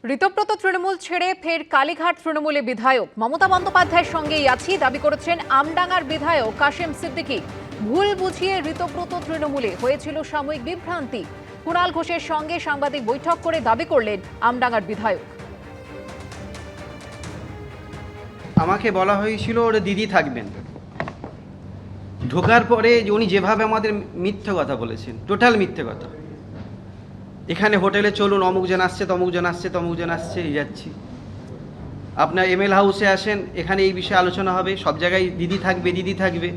ঋতব্রত তৃণমূল ছেড়ে ফের কালীঘাট তৃণমূলে বিধায়ক মমতা বন্দ্যোপাধ্যায়ের সঙ্গেই আছি দাবি করেছেন আমডাঙ্গার বিধায়ক কাশেম সিদ্দিকী। ভুল বুঝিয়ে ঋতব্রত তৃণমূলে হয়েছিল সাময়িক বিভ্রান্তি। কুণাল ঘোষের সঙ্গে সাংবাদিক বৈঠক করে দাবি করলেন আমডাঙ্গার বিধায়ক। আমাকে বলা হয়েছিল ওর দিদি থাকবেন, ঢোকার পরে উনি যেভাবে আমাদের মিথ্যে কথা বলেছেন, টোটাল মিথ্যে কথা। এখানে হোটেলে চলুন, অমুকজন আসছে, তমুকজন আসছে, তমুকজন আসছে, এই যাচ্ছি। আপনার এমএল হাউসে আসেন, এখানে এই বিষয়ে আলোচনা হবে, সব জায়গায় দিদি থাকবে, দিদি থাকবে।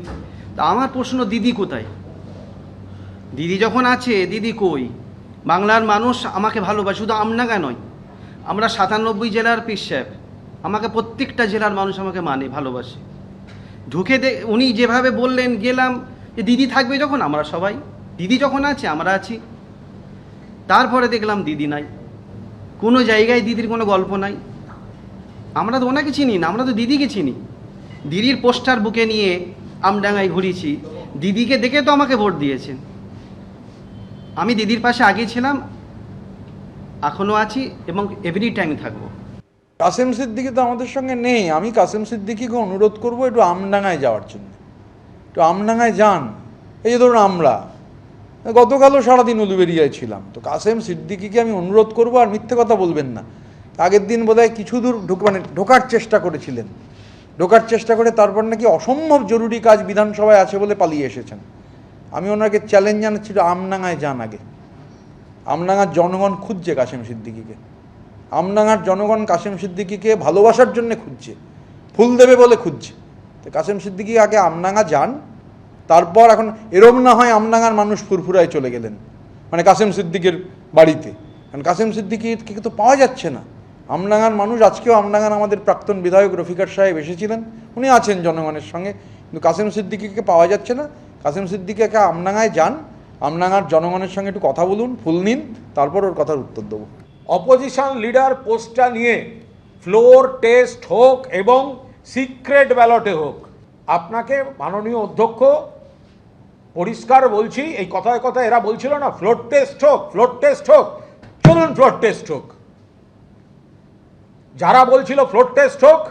তা আমার প্রশ্ন, দিদি কোথায়? দিদি যখন আছে, দিদি কই? বাংলার মানুষ আমাকে ভালোবাসে, শুধু আমডাঙ্গা নয়, আমরা 97 জেলার পীর সাহেব, আমাকে প্রত্যেকটা জেলার মানুষ আমাকে মানে, ভালোবাসে। ঢুকে উনি যেভাবে বললেন, গেলাম, যে দিদি থাকবে যখন, আমরা সবাই, দিদি যখন আছে আমরা আছি। তারপরে দেখলাম দিদি নাই, কোনো জায়গায় দিদির কোনো গল্প নাই। আমরা তো ওনাকে চিনি না, আমরা তো দিদিকে চিনি। দিদির পোস্টার বুকে নিয়ে আমডাঙ্গায় ঘুরেছি, দিদিকে দেখে তো আমাকে ভোট দিয়েছেন। আমি দিদির পাশে আগে ছিলাম, এখনও আছি এবং এভরি টাইম থাকবো। কাশেম সিদ্দিকী তো আমাদের সঙ্গে নেই। আমি কাশেম সিদ্দিকীকে অনুরোধ করবো একটু আমডাঙ্গায় যাওয়ার জন্য। একটু আমডাঙ্গায় যান। এই যে ধরুন, আমরা গতকালও সারাদিন উলুবেরিয়ায় ছিলাম, তো কাশেম সিদ্দিকীকে আমি অনুরোধ করবো, আর মিথ্যে কথা বলবেন না। আগের দিন বোধহয় কিছু দূর ঢোকার চেষ্টা করেছিলেন, ঢোকার চেষ্টা করে তারপর নাকি অসম্ভব জরুরি কাজ বিধানসভায় আছে বলে পালিয়ে এসেছেন। আমি ওনাকে চ্যালেঞ্জ জানাচ্ছি, আমডাঙ্গায় যান আগে। আমডাঙ্গার জনগণ খুঁজছে কাশেম সিদ্দিকীকে। আমডাঙ্গার জনগণ কাশেম সিদ্দিকীকে ভালোবাসার জন্য খুঁজছে, ফুল দেবে বলে খুঁজছে। তো কাশেম সিদ্দিকী আগে আমডাঙ্গা যান, তারপর। এখন এরম না হয় আমডাঙ্গার মানুষ ফুরফুরায় চলে গেলেন মানে কাশেম সিদ্দিকীর বাড়িতে, কারণ কাশেম সিদ্দিকীকে তো পাওয়া যাচ্ছে না। আমডাঙ্গার মানুষ, আজকেও আমডাঙ্গার আমাদের প্রাক্তন বিধায়ক রফিকার সাহেব এসেছিলেন, উনি আছেন জনগণের সঙ্গে, কিন্তু কাশেম সিদ্দিকীকে পাওয়া যাচ্ছে না। কাশেম সিদ্দিকীকে আমডাঙ্গায় যান, আমডাঙ্গার জনগণের সঙ্গে একটু কথা বলুন, ফুল নিন, তারপর ওর কথার উত্তর দেবো। অপোজিশন লিডার পোস্টটা নিয়ে ফ্লোর টেস্ট হোক এবং সিক্রেট ব্যালটে হোক, আপনাকে মাননীয় অধ্যক্ষ পরিষ্কার বলছি, এই কথায় কথায় এরা বলছিল না ফ্লোর টেস্ট হোক, ফ্লোর টেস্ট হোক, চলুন ফ্লোর টেস্ট হোক। যারা বলছিল ফ্লোর টেস্ট হোক,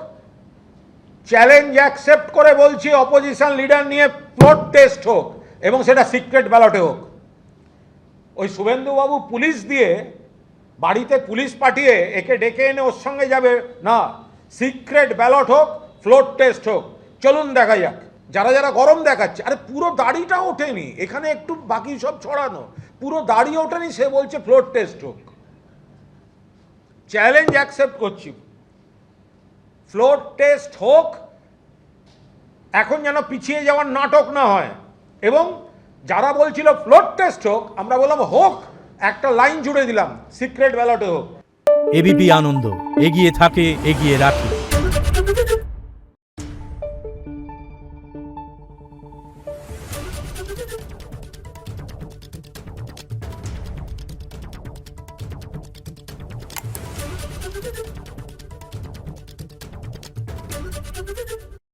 চ্যালেঞ্জ অ্যাকসেপ্ট করে বলছি অপোজিশন লিডার নিয়ে ফ্লোর টেস্ট হোক এবং সেটা সিক্রেট ব্যালটে হোক। ওই শুভেন্দুবাবু পুলিশ দিয়ে, বাড়িতে পুলিশ পাঠিয়ে একে ডেকে এনে ওর সঙ্গে যাবে না, সিক্রেট ব্যালট হোক, ফ্লোর টেস্ট হোক, চলুন দেখা যাক। যারা যারা গরম দেখাচ্ছে, আরে পুরো দাড়িটা ওঠেনি, এখানে একটু বাকি সব ছড়ানো, পুরো দাড়ি ওঠেনি, সে বলছে ফ্লোর টেস্ট হোক। চ্যালেঞ্জ অ্যাকসেপ্ট করছি, ফ্লোর টেস্ট হোক। এখন যেন পিছিয়ে যাওয়ার নাটক না হয়। এবং যারা বলছিল ফ্লোর টেস্ট হোক, আমরা বললাম হোক, একটা লাইন জুড়ে দিলাম, সিক্রেট ব্যালটে হোক। এবিপি আনন্দ, এগিয়ে থাকে, এগিয়ে রাখে।